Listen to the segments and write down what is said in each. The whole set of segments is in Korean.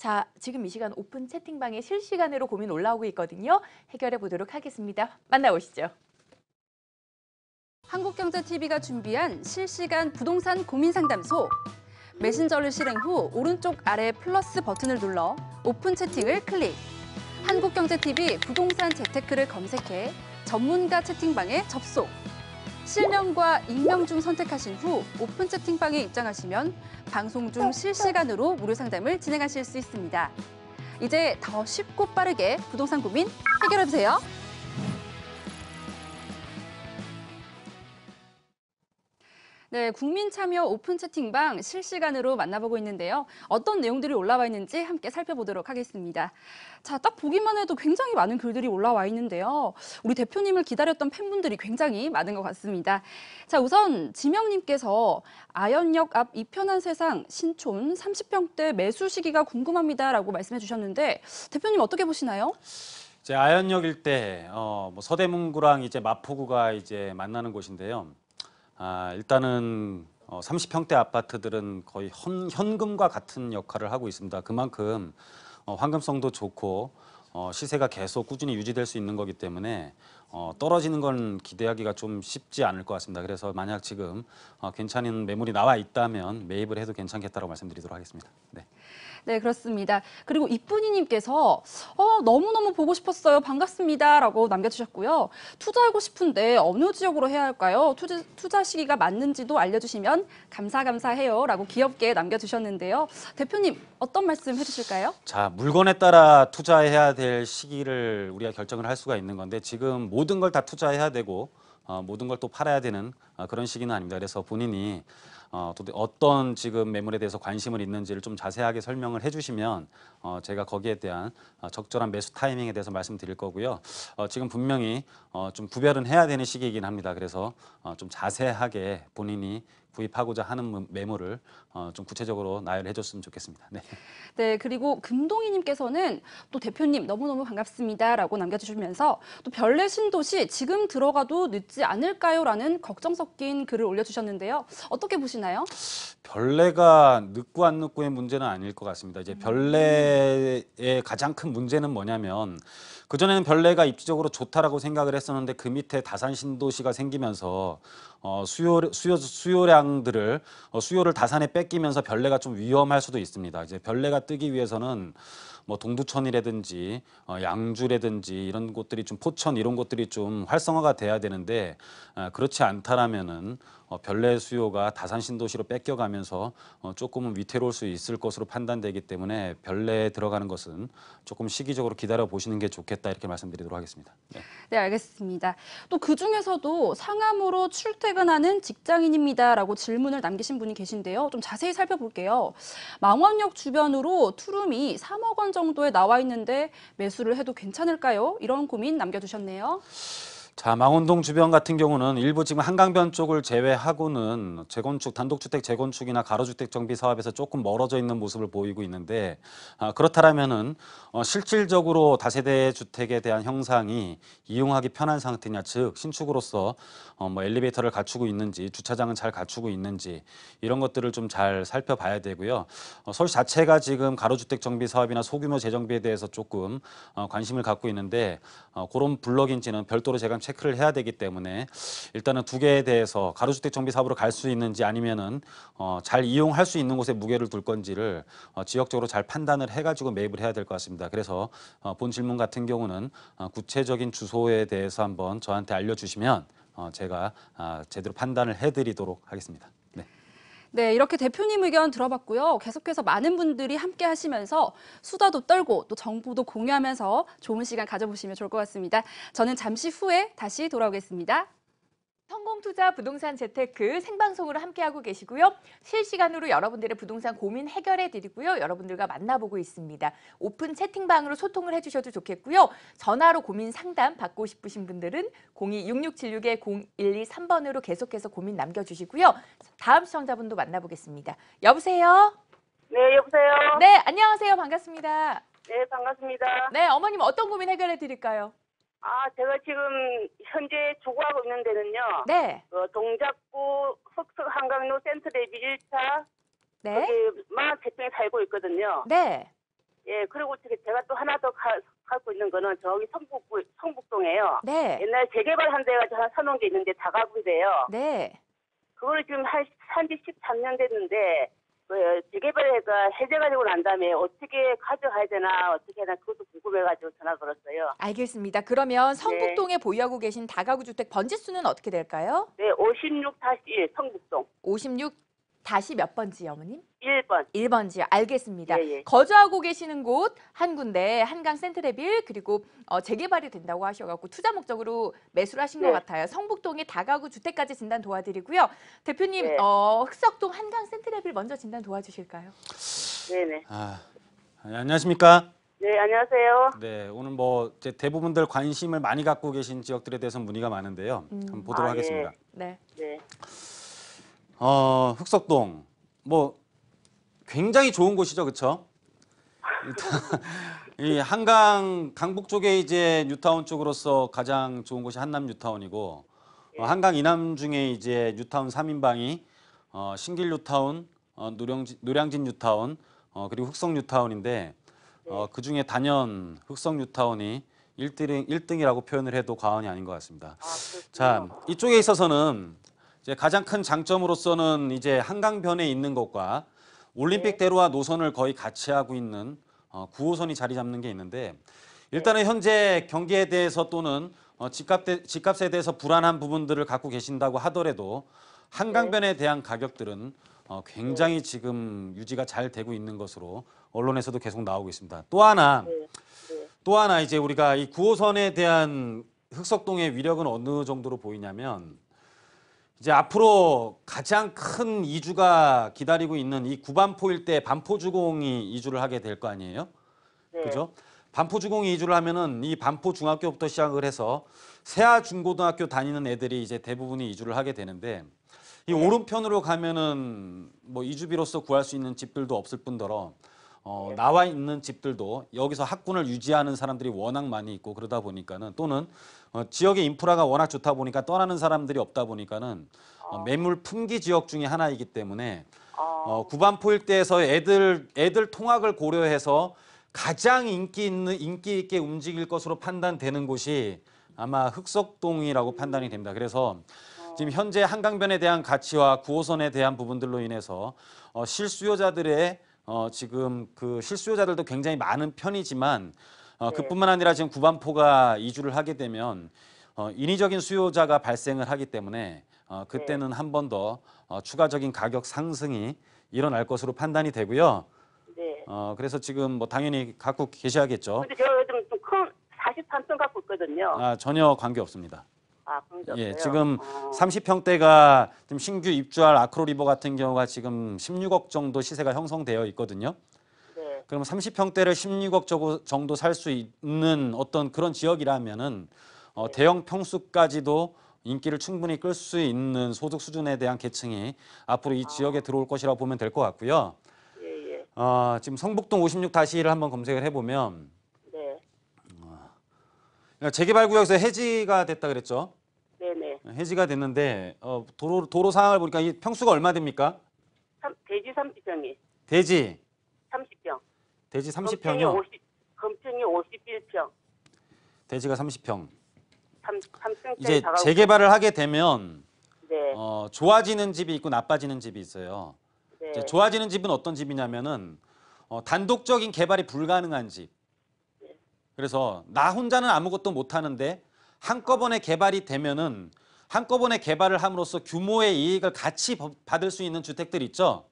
자, 지금 이 시간 오픈 채팅방에 실시간으로 고민 올라오고 있거든요. 해결해 보도록 하겠습니다. 만나보시죠. 한국경제TV가 준비한 실시간 부동산 고민 상담소. 메신저를 실행 후 오른쪽 아래 플러스 버튼을 눌러 오픈 채팅을 클릭. 한국경제TV 부동산 재테크를 검색해 전문가 채팅방에 접속. 실명과 익명 중 선택하신 후 오픈 채팅방에 입장하시면 방송 중 실시간으로 무료 상담을 진행하실 수 있습니다. 이제 더 쉽고 빠르게 부동산 고민 해결해보세요. 네, 국민 참여 오픈 채팅방 실시간으로 만나보고 있는데요. 어떤 내용들이 올라와 있는지 함께 살펴보도록 하겠습니다. 자, 딱 보기만 해도 굉장히 많은 글들이 올라와 있는데요. 우리 대표님을 기다렸던 팬분들이 굉장히 많은 것 같습니다. 자, 우선 지명님께서 아현역 앞 이편한 세상 신촌 30평대 매수 시기가 궁금합니다라고 말씀해 주셨는데 대표님 어떻게 보시나요? 이제 아현역 일대 뭐 서대문구랑 이제 마포구가 이제 만나는 곳인데요. 일단은 30평대 아파트들은 거의 현금과 같은 역할을 하고 있습니다. 그만큼 환금성도 좋고 시세가 계속 꾸준히 유지될 수 있는 거기 때문에 떨어지는 건 기대하기가 좀 쉽지 않을 것 같습니다. 그래서 만약 지금 괜찮은 매물이 나와 있다면 매입을 해도 괜찮겠다고 말씀드리도록 하겠습니다. 네. 네, 그렇습니다. 그리고 이쁜이님께서 너무너무 보고 싶었어요. 반갑습니다. 라고 남겨주셨고요. 투자하고 싶은데 어느 지역으로 해야 할까요? 투자 시기가 맞는지도 알려주시면 감사해요. 라고 귀엽게 남겨주셨는데요. 대표님, 어떤 말씀 해주실까요? 자, 물건에 따라 투자해야 될 시기를 우리가 결정을 할 수가 있는 건데 지금 모든 걸 다 투자해야 되고 모든 걸 또 팔아야 되는 그런 시기는 아닙니다. 그래서 본인이 어떤 지금 매물에 대해서 관심을 있는지를 좀 자세하게 설명을 해주시면 제가 거기에 대한 적절한 매수 타이밍에 대해서 말씀드릴 거고요. 지금 분명히 좀 구별은 해야 되는 시기이긴 합니다. 그래서 좀 자세하게 본인이 구입하고자 하는 매물을 좀 구체적으로 나열해 줬으면 좋겠습니다. 네. 네, 그리고 금동희님께서는 또 대표님 너무너무 반갑습니다라고 남겨주시면서 또 별내 신도시 지금 들어가도 늦지 않을까요? 라는 걱정 섞인 글을 올려주셨는데요. 어떻게 보시나요? 별내가 늦고 안 늦고의 문제는 아닐 것 같습니다. 이제 별내의 가장 큰 문제는 뭐냐면 그전에는 별내가 입지적으로 좋다라고 생각을 했었는데 그 밑에 다산 신도시가 생기면서 수요량들을 수요를 다산에 뺏기면서 별내가 좀 위험할 수도 있습니다. 이제 별내가 뜨기 위해서는 뭐 동두천이라든지 양주라든지 이런 곳들이 좀 포천 이런 곳들이 좀 활성화가 돼야 되는데 그렇지 않다라면은 별내 수요가 다산 신도시로 뺏겨가면서 조금은 위태로울 수 있을 것으로 판단되기 때문에 별내에 들어가는 것은 조금 시기적으로 기다려 보시는 게 좋겠다 이렇게 말씀드리도록 하겠습니다. 네, 네, 알겠습니다. 또 그중에서도 상암으로 출퇴근하는 직장인입니다라고 질문을 남기신 분이 계신데요. 좀 자세히 살펴볼게요. 망원역 주변으로 투룸이 3억 원 정도에 나와 있는데 매수를 해도 괜찮을까요? 이런 고민 남겨주셨네요. 자, 망원동 주변 같은 경우는 일부 지금 한강변 쪽을 제외하고는 재건축, 단독주택 재건축이나 가로주택 정비 사업에서 조금 멀어져 있는 모습을 보이고 있는데 그렇다면은 실질적으로 다세대 주택에 대한 형상이 이용하기 편한 상태냐, 즉 신축으로서 뭐 엘리베이터를 갖추고 있는지, 주차장은 잘 갖추고 있는지 이런 것들을 좀 잘 살펴봐야 되고요. 서울 자체가 지금 가로주택 정비 사업이나 소규모 재정비에 대해서 조금 관심을 갖고 있는데 그런 블럭인지는 별도로 제가 체크를 해야 되기 때문에 일단은 두 개에 대해서 가로주택 정비 사업으로 갈 수 있는지 아니면은 잘 이용할 수 있는 곳에 무게를 둘 건지를 지역적으로 잘 판단을 해가지고 매입을 해야 될 것 같습니다. 그래서 본 질문 같은 경우는 구체적인 주소에 대해서 한번 저한테 알려주시면 제가 제대로 판단을 해드리도록 하겠습니다. 네. 네, 이렇게 대표님 의견 들어봤고요. 계속해서 많은 분들이 함께 하시면서 수다도 떨고 또 정보도 공유하면서 좋은 시간 가져보시면 좋을 것 같습니다. 저는 잠시 후에 다시 돌아오겠습니다. 성공투자 부동산 재테크 생방송으로 함께하고 계시고요. 실시간으로 여러분들의 부동산 고민 해결해드리고요. 여러분들과 만나보고 있습니다. 오픈 채팅방으로 소통을 해주셔도 좋겠고요. 전화로 고민 상담 받고 싶으신 분들은 02-6676-0123번으로 계속해서 고민 남겨주시고요. 다음 시청자분도 만나보겠습니다. 여보세요? 네, 여보세요? 네, 안녕하세요. 반갑습니다. 네, 반갑습니다. 네, 어머님 어떤 고민 해결해드릴까요? 제가 지금 현재 주거하고 있는 데는요. 네. 동작구 흑석 한강로 센트레비 1차 네. 거기 43평에 살고 있거든요. 네. 예, 그리고 제가 또 하나 더 갖고 있는 거는 저기 성북동에요. 네. 옛날에 재개발한 데가 저 사놓은 게 있는데 다가구인데요. 네. 그거를 지금 산지 13년 됐는데 그 재개발가 해제가 되고 난 다음에 어떻게 가져가야 되나 어떻게 해야 되나 그것도 궁금해가지고 전화 걸었어요. 알겠습니다. 그러면 성북동에 보유하고 계신 다가구 주택 번지 수는 어떻게 될까요? 네, 56-1 성북동 56 다시 몇 번지요, 어머님? 1번. 1번지요. 알겠습니다. 예, 예. 거주하고 계시는 곳 한 군데 한강 센트레빌 그리고 재개발이 된다고 하셔갖고 투자 목적으로 매수를 하신 것 네. 같아요. 성북동의 다가구 주택까지 진단 도와드리고요. 대표님 네. 흑석동 한강 센트레빌 먼저 진단 도와주실까요? 네네. 안녕하십니까? 네, 안녕하세요. 네, 오늘 뭐 이제 대부분들 관심을 많이 갖고 계신 지역들에 대해서 문의가 많은데요. 한번 보도록 아, 하겠습니다. 네. 네. 흑석동 뭐 굉장히 좋은 곳이죠, 그렇죠? 이 한강 강북 쪽에 이제 뉴타운 쪽으로서 가장 좋은 곳이 한남 뉴타운이고 한강 이남 중에 이제 뉴타운 3인방이 신길 뉴타운, 노량진 뉴타운, 그리고 흑석 뉴타운인데 그 중에 단연 흑석 뉴타운이 1등이라고 표현을 해도 과언이 아닌 것 같습니다. 자, 이쪽에 있어서는 이제 가장 큰 장점으로서는 이제 한강변에 있는 것과 올림픽대로와 노선을 거의 같이 하고 있는 9호선이 자리 잡는 게 있는데 일단은 현재 경기에 대해서 또는 집값에 대해서 불안한 부분들을 갖고 계신다고 하더라도 한강변에 대한 가격들은 굉장히 지금 유지가 잘 되고 있는 것으로 언론에서도 계속 나오고 있습니다. 또 하나 이제 우리가 이 9호선에 대한 흑석동의 위력은 어느 정도로 보이냐면 이제 앞으로 가장 큰 이주가 기다리고 있는 이 구반포 일대 반포주공이 이주를 하게 될 거 아니에요? 네. 그죠? 반포주공이 이주를 하면은 이 반포중학교부터 시작을 해서 세아중고등학교 다니는 애들이 이제 대부분이 이주를 하게 되는데 이 오른편으로 가면은 뭐 이주비로서 구할 수 있는 집들도 없을 뿐더러 나와 있는 집들도 여기서 학군을 유지하는 사람들이 워낙 많이 있고 그러다 보니까는 또는 지역의 인프라가 워낙 좋다 보니까 떠나는 사람들이 없다 보니까는 매물 품귀 지역 중에 하나이기 때문에 구반포 일대에서 애들 통학을 고려해서 가장 인기 있게 움직일 것으로 판단되는 곳이 아마 흑석동이라고 판단이 됩니다. 그래서 지금 현재 한강변에 대한 가치와 9호선에 대한 부분들로 인해서 실수요자들의 지금 그 실수요자들도 굉장히 많은 편이지만 그뿐만 아니라 지금 구반포가 이주를 하게 되면 인위적인 수요자가 발생을 하기 때문에 그때는 한 번 더 추가적인 가격 상승이 일어날 것으로 판단이 되고요. 네. 그래서 지금 뭐 당연히 갖고 계셔야겠죠. 근데 제가 요즘 좀 큰 43평 갖고 있거든요. 전혀 관계 없습니다. 그런 게 예, 없어요? 지금 30평대가 지금 신규 입주할 아크로리버 같은 경우가 지금 16억 정도 시세가 형성되어 있거든요. 네. 그럼 30평대를 16억 정도 살 수 있는 어떤 그런 지역이라면은 대형 평수까지도 인기를 충분히 끌 수 있는 소득 수준에 대한 계층이 앞으로 이 지역에 들어올 것이라고 보면 될 것 같고요. 예, 예. 지금 성북동 56-1을 한번 검색을 해보면 네. 재개발 구역에서 해지가 됐다 그랬죠. 네네. 해지가 됐는데 도로 상황을 보니까 이 평수가 얼마 됩니까? 대지 30평이. 대지 30평. 30평이요. 검평이 51평. 대지가 30평. 3층짜리 이제 재개발을 하게 되면 네. 좋아지는 집이 있고 나빠지는 집이 있어요. 네. 이제 좋아지는 집은 어떤 집이냐면은 단독적인 개발이 불가능한 집. 그래서 나 혼자는 아무것도 못 하는데 한꺼번에 개발이 되면은 한꺼번에 개발을 함으로써 규모의 이익을 같이 받을 수 있는 주택들 있죠.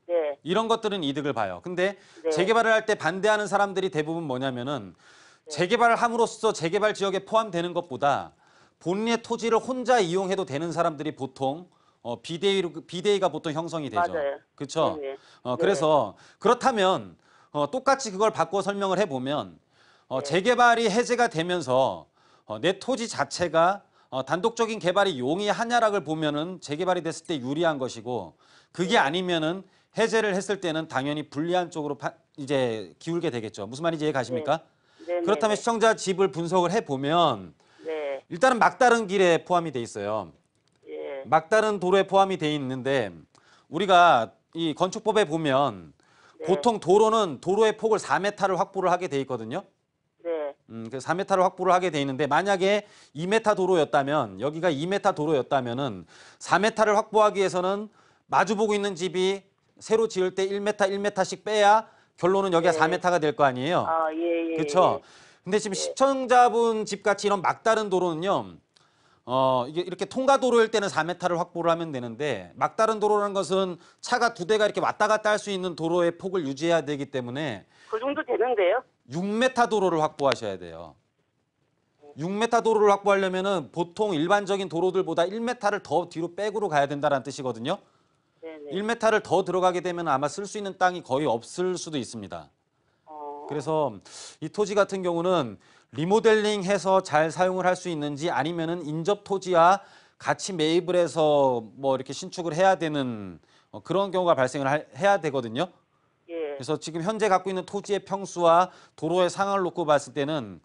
네. 이런 것들은 이득을 봐요. 근데 네. 재개발을 할 때 반대하는 사람들이 대부분 뭐냐면은 재개발을 함으로써 재개발 지역에 포함되는 것보다 본인의 토지를 혼자 이용해도 되는 사람들이 보통 비대위가 보통 형성이 되죠. 맞아요. 그렇죠? 네네. 그래서 그렇다면 똑같이 그걸 바꿔 설명을 해보면 재개발이 해제가 되면서 내 토지 자체가 단독적인 개발이 용이하냐락을 보면은 재개발이 됐을 때 유리한 것이고 그게 아니면은 해제를 했을 때는 당연히 불리한 쪽으로 이제 기울게 되겠죠. 무슨 말인지 이해 가십니까? 네. 그렇다면 시청자 집을 분석을 해보면 네. 일단은 막다른 길에 포함이 돼 있어요. 예. 막다른 도로에 포함이 돼 있는데 우리가 이 건축법에 보면 네. 보통 도로는 도로의 폭을 4m를 확보를 하게 돼 있거든요. 네. 그래서 4m를 확보를 하게 돼 있는데 만약에 2m 도로였다면 여기가 2m 도로였다면은 4m를 확보하기 위해서는 마주보고 있는 집이 새로 지을 때 1m, 1m씩 빼야 결론은 여기가 네. 4m가 될 거 아니에요. 아, 예, 예. 그렇죠. 근데 지금 시청자분 집같이 이런 막다른 도로는요. 이게 이렇게 통가 도로일 때는 4m를 확보를 하면 되는데 막다른 도로라는 것은 차가 2대가 이렇게 왔다 갔다 할 수 있는 도로의 폭을 유지해야 되기 때문에 그 정도 되는데요? 6m 도로를 확보하셔야 돼요. 6m 도로를 확보하려면은 보통 일반적인 도로들보다 1m를 더 뒤로 백으로 가야 된다는 뜻이거든요. 네네. 1m를 더 들어가게 되면 아마 쓸 수 있는 땅이 거의 없을 수도 있습니다. 그래서 이 토지 같은 경우는 리모델링해서 잘 사용을 할 수 있는지 아니면은 인접 토지와 같이 매입을 해서 뭐 이렇게 신축을 해야 되는 그런 경우가 발생을 해야 되거든요. 예. 그래서 지금 현재 갖고 있는 토지의 평수와 도로의 상황을 놓고 봤을 때는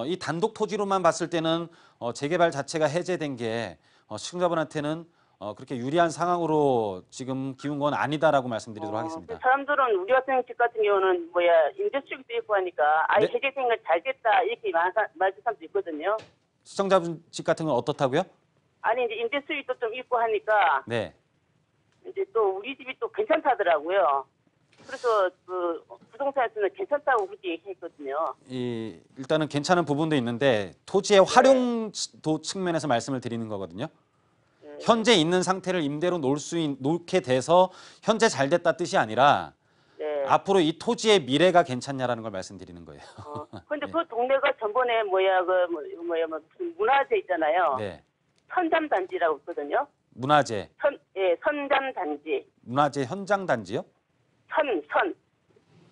이 단독 토지로만 봤을 때는 재개발 자체가 해제된 게 시청자분한테는 그렇게 유리한 상황으로 지금 기운 건 아니다라고 말씀드리도록 하겠습니다. 사람들은 우리 같은 집 같은 경우는 임대수익도 있고 하니까 아예 네. 해제된 걸 잘 됐다 이렇게 말하는 사람도 있거든요. 시청자분 집 같은 건 어떻다고요? 아니 이제 임대수익도 좀 있고 하니까 네. 이제 또 우리 집이 또 괜찮다더라고요. 그래서 그 부동산에서는 괜찮다고 그렇게 했거든요. 일단은 괜찮은 부분도 있는데 토지의 활용도 측면에서 말씀을 드리는 거거든요. 현재 있는 상태를 임대로 놓게 돼서 현재 잘 됐다 뜻이 아니라 네. 앞으로 이 토지의 미래가 괜찮냐라는 걸 말씀드리는 거예요. 근데 네. 그 동네가 전번에 무슨 문화재 있잖아요. 네. 선잠단지라고 있거든요. 문화재 선잠단지. 문화재 현장 단지요?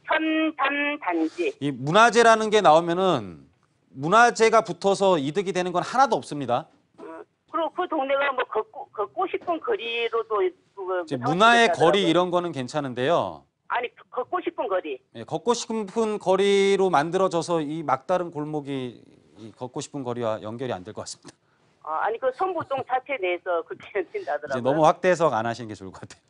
선잠단지. 이 문화재라는 게 나오면은 문화재가 붙어서 이득이 되는 건 하나도 없습니다. 그리고 그 동네가 뭐 걷고 싶은 거리로도 이제 문화의 거리 이런 거는 괜찮은데요. 아니 걷고 싶은 거리. 예, 걷고 싶은 거리로 만들어져서 이 막다른 골목이 이 걷고 싶은 거리와 연결이 안 될 것 같습니다. 아니 그 성북동 자체 내에서 그렇게 된다더라고요. 이제 너무 확대 해석 안 하시는 게 좋을 것 같아요.